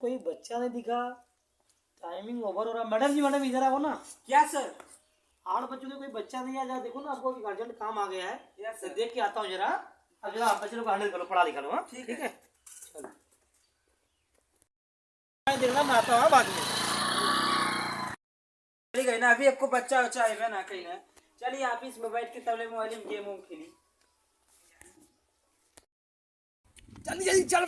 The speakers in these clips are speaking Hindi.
कोई बच्चा नहीं दिखा। टाइमिंग ओवर हो रहा। मैडम इधर आओ ना। क्या सर? 8 बच्चों में कोई बच्चा नहीं आया। देखो ना, आपको अर्जेंट काम आ गया है। Yes sir. देख के आता हूँ जरा। अब जरा आप बच्चों को हैंडल करो, पढ़ा लिखा लो। हाँ ठीक है, चलो देखना, मैं आता हूँ बाद में। चली गई ना, अभी आपको बच्चा वच्चा आएगा ना कहीं ना। चलिए ऑफिस में बैठ के तबले मोबाइल में गेम खेली। जल्दी जल्दी चल।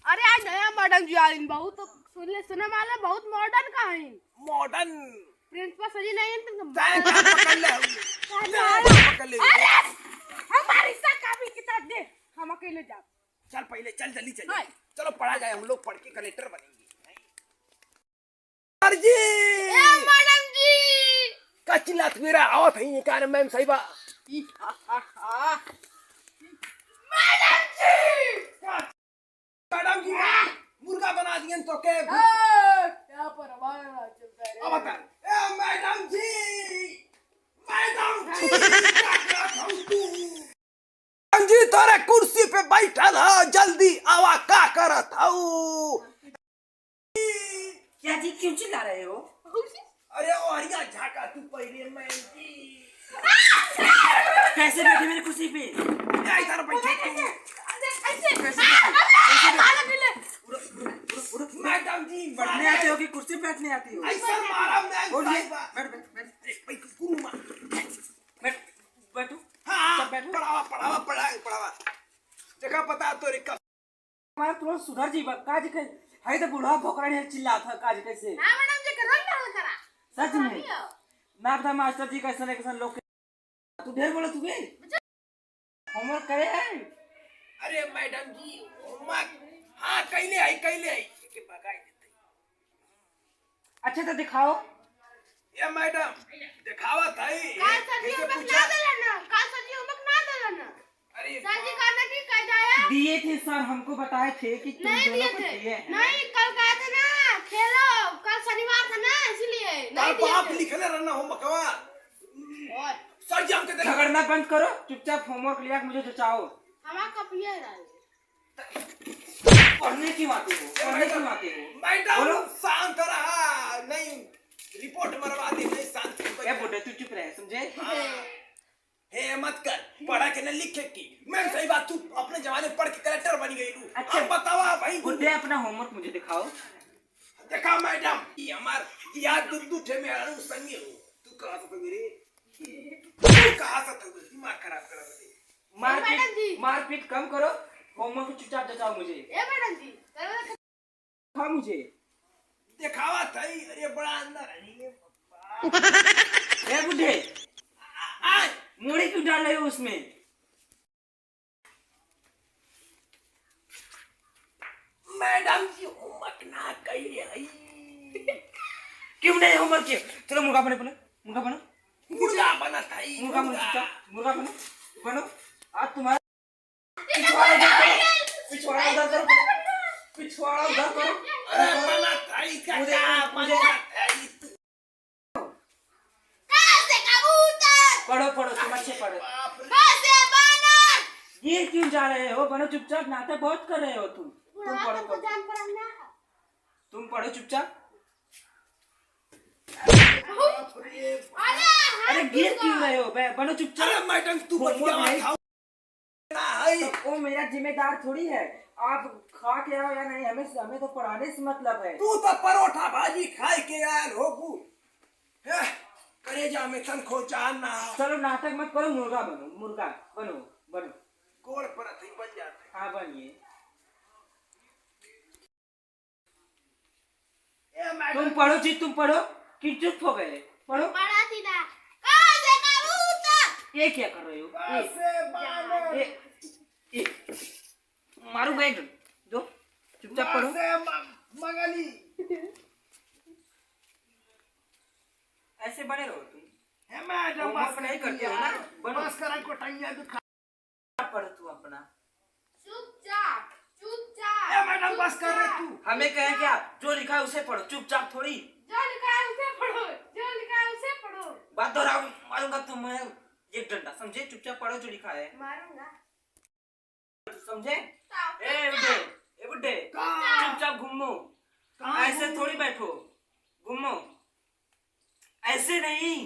अरे आज नया मॉडर्न जी आइन बहुत तो सुनने वाला बहुत मॉडर्न का है। मॉडर्न प्रिंसिपल सजी नहीं है तुम। पकड़ ले, पकड़ ले। अरे हमारी सा काफी किताब दे, हम अकेले जा। चल पहले चल, जल्दी चल। चलो पढ़ा जाए, हम लोग पढ़ के कलेक्टर बनेंगे। सर जी, ए मैडम जी का चिल्लात मेरा आवत है ये कारण मैम साहिबा। मैडम जी मुर्गा बना दिए तो के यहाँ पर हमारा चलता है। अब बता। ए मैडम जी, मैडम जी तोरे कुर्सी पे बैठल है, जल्दी आवा का करत हूँ। क्या जी, क्यों चिल्ला रहे हो? अरे ओरिया झाका तू पहले मैम जी। कैसे बैठे मेरे कुर्सी पे? इधर बैठे तू। मैडम जी बैठने आते हो कि कुर्सी पे बैठने आती हो? ऐसा मारा मैम बोलिए। साहिबा। बैठ बैठ बैठ अरे गुरु मां बैठ बैठो। हाँ सब बैठो। पढ़ावा देखा पता तो रे हमारा तुरंत सुधर जी काज के है तो बूढ़ा भोकरा ने चिल्ला था काज कैसे। हां मैडम जी कर रही करा सच में ना बता मास्टर जी कैसे लोग के तू ढेर बोला तू भी होमवर्क करे है। अरे मैडम जी होमवर्क हाँ कैले आई के भगाई देते। अच्छा तो दिखाओ। ये मैडम दिखावा था काल सजी होमवर्क ना देला ना, काल सजी होमवर्क ना देला ना। अरे सर जी करने की कह जाया दिए थे सर, हमको बताए थे कि तुम नहीं दोनों दिए को थे। दिए हैं। नहीं कल गए थे ना खेलो, कल शनिवार था ना इसलिए नहीं दिए बाप थे। लिखले रहना होमवर्कवा। और सर जी हमके देखा झगड़ना बंद करो, चुपचाप होमवर्क लिया मुझे जचाओ। हमारा कपिया है राज पढ़ने की बातें हो, पढ़ने की बातें हो। मैडम बोलो। शांत रहा, नहीं रिपोर्ट मरवा दे, नहीं शांत ए बुड्ढे तू चुप रहे, समझे? हे मत कर, पढ़ा के न लिखे की। मैं सही बात, तू अपने जमाने पढ़ के कलेक्टर बन गई तू। अच्छा। अब बतावा भाई बुड्ढे अपना होमवर्क मुझे दिखाओ। देखा मैडम ये हमार याद दुद्दू थे में अनु संगी हो। तू कहां से मेरे तू कहां से तू दिमाग खराब कर दे। मैडम जी। मारपीट कम करो, होमवर्क चुपचाप जचाओ मुझे। ए मैडम जी हाँ मुझे दिखावा था ही। अरे बड़ा अंदर है ये ए बुड्ढे आज मूड़ी क्यों डाल रहे हो उसमें? मैडम जी होमवर्क ना कइले हई। क्यों नहीं होमवर्क किया? चलो मुर्गा बने, बोलो मुर्गा बनो। मुर्गा बना था ही। मुर्गा बनो, चुपचाप मुर्गा बनो बनो। आज तुम्हारा पिछवाड़ा उधर करो, पिछवाड़ा उधर करो। अरे बना था ही का मुझे- क्या मुझे- बना था ही तू। कैसे कबूतर पढ़ो पढ़ो, तुम अच्छे पढ़ो। बाप रे। कैसे बानर ये क्यों जा रहे हो? बनो चुपचाप, नाटक बहुत कर रहे हो तुम। तुम पढ़ो को पढ़ो, जान पड़ना है। तुम पढ़ो चुपचाप। बाप रे। अरे गिर क्यों रहे हो? बनो चुपचाप। अरे मैडम तू होमवर्क बतिया नहीं। खाओ ना हई। तो वो मेरा जिम्मेदार थोड़ी है, आप खा के आओ या नहीं, हमें तो पढ़ाने से मतलब है। तू तो परोठा भाजी खाए के आयल होगू। कलेजा में तन खो जानना। चलो नाटक मत करो, मुर्गा बनो, मुर्गा बनो बनो। गोड़ पर थी बन जाते। हाँ बनिए। ए मैडम तुम पढ़ो जी, तुम पढ़ो कि चुप हो गए? पढ़ो। पढ़ा थी ना कैसे कबूतर ये क्या कर रहे हो? कैसे बानर। ये मारूंगा एक दो, चुपचाप पढ़ो। कैसे मंगली। ऐसे बने रहो तुम। हे मैडम होमवर्क नहीं करते हो ना? बनो। बस करा को टंगिया दुखा। पढ़ो तू अपना। चुपचाप चुपचाप ए मैडम बस कर रहे तू। हमें कहे क्या? जो लिखा है उसे पढ़ो, चुपचाप थोड़ी जो लिखा है उसे पढ़ो, जो लिखा है उसे पढ़ो। बात दोहराओ, मारूंगा तुम्हें एक डंडा, समझे? चुपचाप पढ़ो जो लिखा है, मारूंगा समझे? ए बुड्ढे, ए बुड्ढे, चुपचाप घूमो। ऐसे थोड़ी बैठो, घूमो। ऐसे नहीं,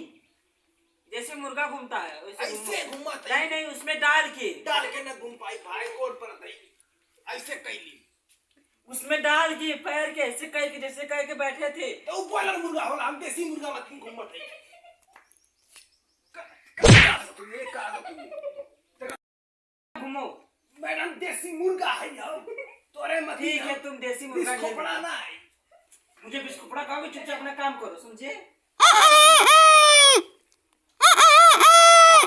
जैसे मुर्गा घूमता है वैसे ऐसे घूमो। घुमा नहीं नहीं, उसमें डाल के न घूम पाई भाई कोड पर नहीं ऐसे कैली उसमें डाल के पैर के ऐसे करके जैसे करके बैठे थे। तो वो बॉयलर मुर्गा होला, हम देसी मुर्गा मत घूमत है। का घूमो। मैडम देसी मुर्गा है हम तोरे मत। ठीक है, तुम देसी मुर्गा इसको पढ़ाना है। मुझे बिस्कुट खाओगे, चुपचाप अपना काम करो, समझे?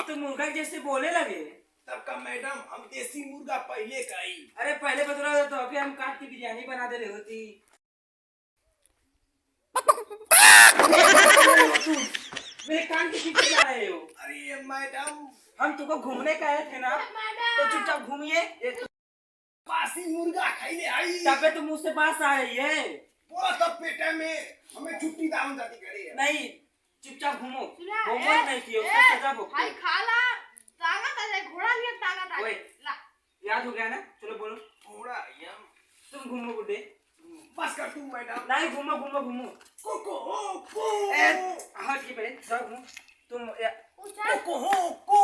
तुम मुर्गा जैसे बोले लगे तब का मैडम हम देसी मुर्गा पहले का ही। अरे पहले बता दो तो अभी हम काट की बिरयानी बना दे रही होती। मेरे कान के पीछे जा रहे हो। अरे मैडम हम तुमको घूमने का आए थे ना, तो चुपचाप घूमिए। बासी मुर्गा खाइले आई तबे तुम मुझसे पास आ रही है। पूरा सब पेटे में हमें छुट्टी दाम जाती करे। नहीं, चुपचाप घूमो। सुना, होमवर्क नहीं किया, उसका सजा भोगो। भाई खाला ताकत है, घोड़ा भी ताकत है। ओए। ला याद हो गया ना? चलो बोलो। थोड़ा यम तुम घूमो बुड्ढे। बस कर तू मैडम। नहीं, घूमो घूमो घूमो। कोको हो को हट के पहले जाओ घूमो। तुम कोको हो को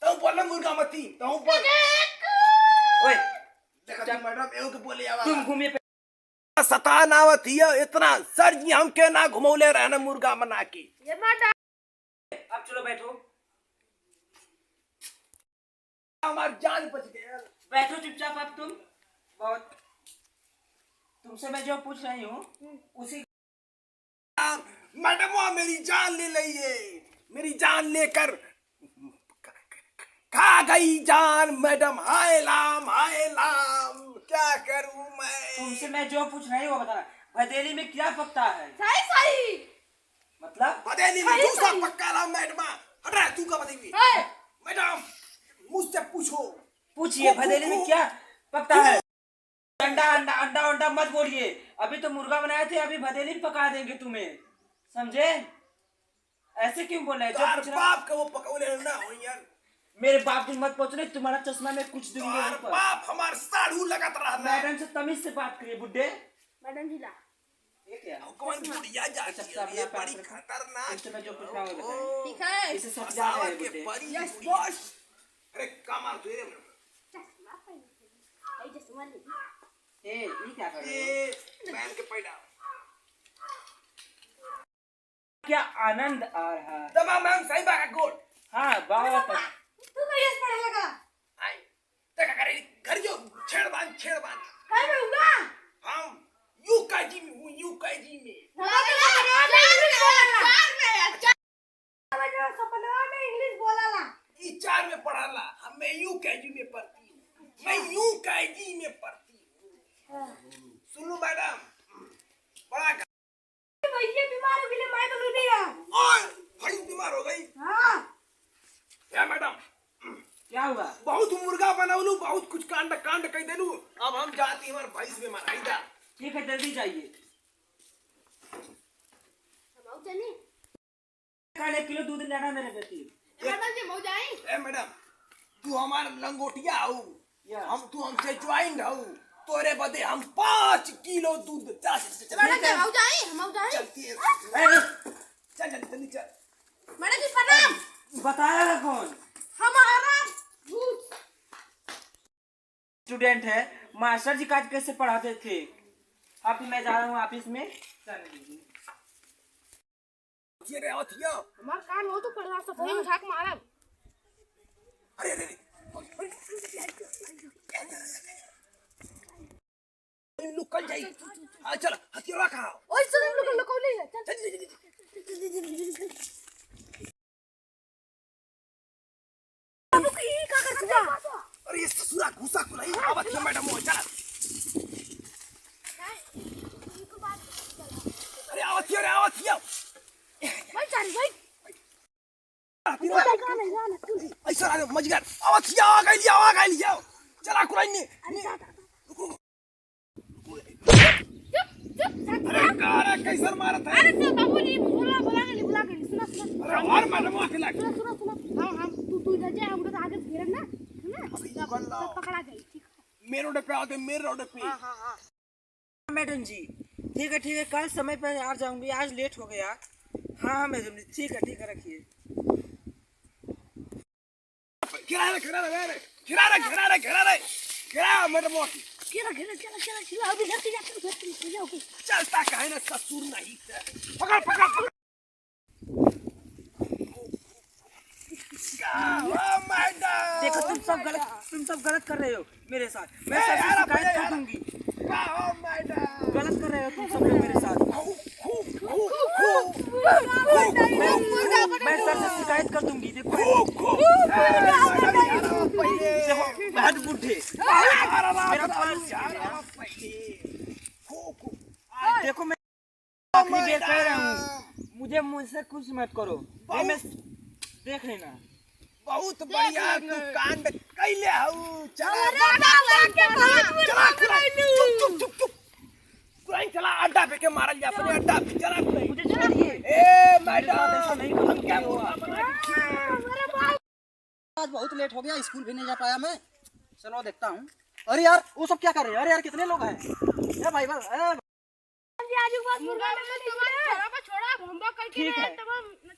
तो बोला मुर्गा मती तो बोल। ओए, देखा मैडम एओ के बोले आवा तुम घूमिए। सतान आवत हिया इतना सर जी हमके ना घुमौले रहना मुर्गा बना के। ये मैडम अब चलो बैठो। हमार जान बच गया। बैठो चुपचाप। अब तुम बहुत तुमसे मैं जो पूछ रही हूँ उसी मैडम वो मेरी जान ले ली है। मेरी जान लेकर खा गई जान मैडम। हाय लाम क्या करूं मैं। तुमसे मैं जो पूछ रही हूँ वो बताना। भदेली में क्या पकता है? सही सही मतलब बदेली में सही, दूसरा सही। पक्का रहा मैडम। अरे तू का बदेली है। मैडम मुझसे पूछो। पूछिए, भदेली में क्या पकता है? अंडा अंडा अंडा अंडा मत बोलिए। अभी तो मुर्गा बनाए थे, अभी भदेली में पका देंगे तुम्हें, समझे? ऐसे क्यों बोल रहे हैं? जो तार पूछ रहा बाप का वो पकौले ना हो यार। मेरे बाप की मत पूछने। तुम्हारा चश्मा में कुछ दूंगे तार ऊपर। बाप हमार साड़ू लगत रहा। मैडम से तमीज से बात करिए बुड्ढे। मैडम जी ला ये क्या? कौन बुढ़िया जाती है ये बड़ी खतरनाक। तुमसे मैं जो पूछ रहा हूँ वो बताइए। ठीक है। इसे सब जा रहे हैं के बुड्ढे। बड़ी यस बुढ़िया। बॉस। अरे कमाल तू रे। चश्मा पहन आई चश्मा ले ये क्या कर रहे हो? ये मैन के पैदा क्या आनंद आ रहा है। तमाम मैम सही बात है गोड। हाँ बात है। तू कहीं पढ़ा लगा आई देखा करे घर जो छेड़बान कहीं में होगा हम यूकाजी में हूँ यूकाजी में। सपना में इंग्लिश बोला ला ई 4 में पढ़ा ला। मैं यूकाजी में पढ़ती हूँ। मैं यूकाजी में पढ़ती हूँ। सुनो मैडम बड़ा भैया बीमार हो गए मैं तो नहीं दिया और बड़ी बीमार हो गई। हां क्या मैडम क्या हुआ? बहुत मुर्गा बनौलू बहुत कुछ कांड कह देलू। अब हम जाती हमारे भैंस में मराई दा। ठीक है, जल्दी जाइए। हम चली कल 1 किलो दूध लेना मेरे बेटी। मैडम जी मौ जाई ए मैडम तू हमार लंगोटिया हो। या। हम तू हमसे ज्वाइन हो। तोरे बदे हम 5 किलो दूध चल मैडम जी मौ जाई चलती है। अरे, चल जल्दी चल। मैडम जी प्रणाम बताया कौन? हमारा भूत स्टूडेंट है। मास्टर जी काज कैसे पढ़ाते थे? अभी मैं जा रहा हूँ ऑफिस में। ये रे आवतिया। हमार कान हो तो पढ़ा सफाई में झाक मारा अरे अरे लुकल जाई। हां चल हथियार खाओ। ओए सुन लोग लकोले चल का करता अरे ये ससुरा घुसा को नहीं आवत है मैडम हो चल। अरे आवत हिया भाई चल भाई हथियार का नहीं जाना तू ऐसा अरे मजगर आवत हिया आ गई चला कुराई ने। चुप अरे कार कैसर मारत है। अरे तो बाबू ने बुला के सुना अरे और मैडम आके लग सुना हम तू इधर जा हम उधर आगे घेरन ना है ना अभी गल्ला सब पकड़ा गई ठीक मेरे रोड पे आओगे, मेरे रोड पे। मैडम जी ठीक है कल समय पर आ जाऊंगी, आज लेट हो गया। हाँ मैडम जी ठीक है रखिए। गिरा मेरे मोटी। चला अभी घर के जाओ। चलता काहे ना ससुर नहीं है। पकड़। ओ मैडम। देखो तुम सब गलत कर रहे हो मेरे साथ। मैं सर से शिकायत कर दूंगी। ओ मैडम। गलत कर रहे हो तुम सब लोग मेरे साथ। मैं सर से शिकायत कर दूंगी। देखो बहुत बुढ़े। देखो मैं आखिरी बार कह रहा हूँ, मुझसे कुछ मत करो। मैं देख लेना। बहुत बढ़िया तू कांड कैले हऊ। चला अड्डा पे के मारल जा, अपने अड्डा पे चला। मुझे छोड़िए। ए मैडम ऐसा नहीं करो। हम क्या मुर्गा बना। आज बहुत लेट हो गया, स्कूल भी नहीं जा पाया मैं। चलो देखता हूँ। अरे यार वो सब क्या कर रहे हैं? अरे यार कितने लोग हैं? ए भाई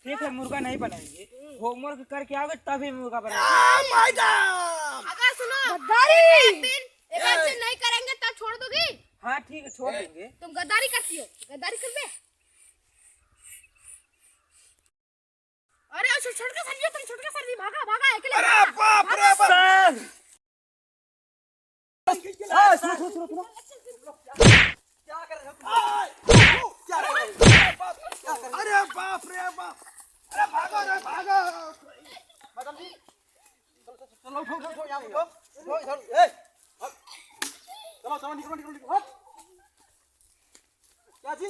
ठीक है मुर्गा नहीं बनाएंगे। होमवर्क करके आओगे तभी मुर्गा बनाएंगे। मैडम अगर सुनो एक बार से नहीं करेंगे तब छोड़ दोगी। हाँ ठीक है छोड़ देंगे। तुम गद्दारी करती हो, गद्दारी कर बे। अरे छोड़ के सर तुम छोड़ के सर भागा अकेले। अरे बाप रे बाप। सर सुनो क्या कर रहे हो? अरे बाप रे बाप। अरे भागो रे भागो। मैडम जी चलो उठो यहाँ उठो इधर। ए चलो निकलो। हट। क्या जी?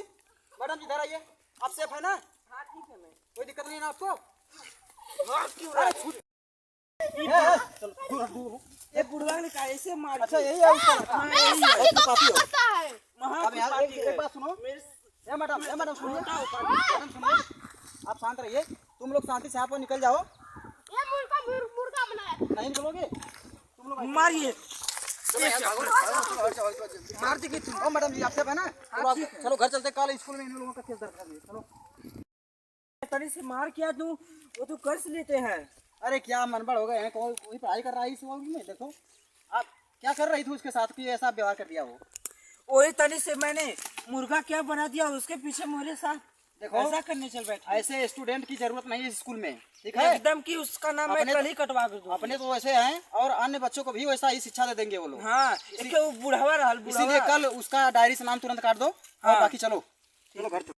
मैडम जी इधर आइए। आप सेफ है ना? हाँ ठीक है मैं। कोई दिक्कत नहीं है ना आपको? ये बुढ़वा ने कैसे मार। अच्छा यही है उसका। करता है। अब यार एक बात सुनो। ए मैडम सुनिए। आप शांत रहिए। तुम लोग शांति से यहाँ पर निकल जाओ। ये मुर्गा बनाया। नहीं निकलोगे तुम लोग? मारिए। मार देंगे तुम। ओ मैडम जी आप सेफ है ना? चलो घर चलते। कल स्कूल में इन लोगों का केस दर्ज कर दिए। चलो। तनी से मार क्या दूं, वो तो कर लेते हैं। अरे क्या मनबड़ हो गए हैं? कोई पढ़ाई कर रहा है इस वक्त में? देखो आप क्या कर रही थी उसके साथ कि ऐसा व्यवहार कर दिया वो? वही तनी से मैंने मुर्गा क्या बना दिया, उसके पीछे मेरे साथ देखो ऐसा करने चल बैठे। ऐसे स्टूडेंट की जरूरत नहीं है स्कूल में, ठीक है? एकदम की उसका नाम मैं कल ही कटवा के दूंगा। अपने तो वैसे हैं और अन्य बच्चों को भी वैसा ही शिक्षा दे देंगे वो लोग। हाँ इसके वो बुढ़ावा रहल। इसीलिए कल उसका डायरी से नाम तुरंत काट दो। और बाकी चलो घर चलो।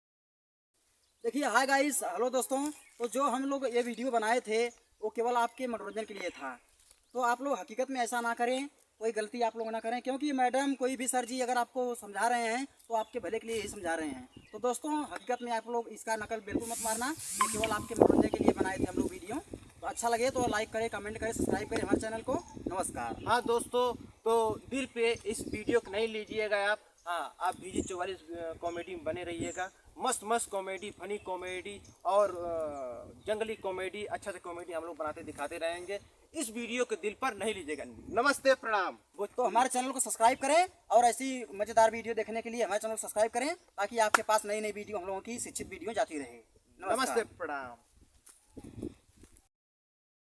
देखिए हाय गाइस, हेलो दोस्तों। तो जो हम लोग ये वीडियो बनाए थे वो केवल आपके मनोरंजन के लिए था। तो आप लोग हकीकत में ऐसा ना करें, कोई गलती आप लोग ना करें, क्योंकि मैडम कोई भी सर जी अगर आपको समझा रहे हैं तो आपके भले के लिए ही समझा रहे हैं। तो दोस्तों हकीकत में आप लोग इसका नकल बिल्कुल मत मारना। ये केवल आपके मनोरंजन के लिए बनाए थे हम लोग वीडियो। तो अच्छा लगे तो लाइक करें, कमेंट करें, सब्सक्राइब करें हमारे चैनल को। नमस्कार। हाँ दोस्तों, तो दिल पे इस वीडियो को नहीं लीजिएगा आप। हाँ आप VG 44 कॉमेडी में बने रहिएगा। मस्त कॉमेडी, फनी कॉमेडी और जंगली कॉमेडी, अच्छा से कॉमेडी हम लोग बनाते दिखाते रहेंगे। इस वीडियो को दिल पर नहीं लीजिएगा। नमस्ते प्रणाम। तो हमारे चैनल को सब्सक्राइब करें और ऐसी मज़ेदार वीडियो देखने के लिए हमारे चैनल को सब्सक्राइब करें, ताकि आपके पास नई वीडियो हम लोगों की शिक्षित वीडियो जाती रहे। नमस्ते प्रणाम।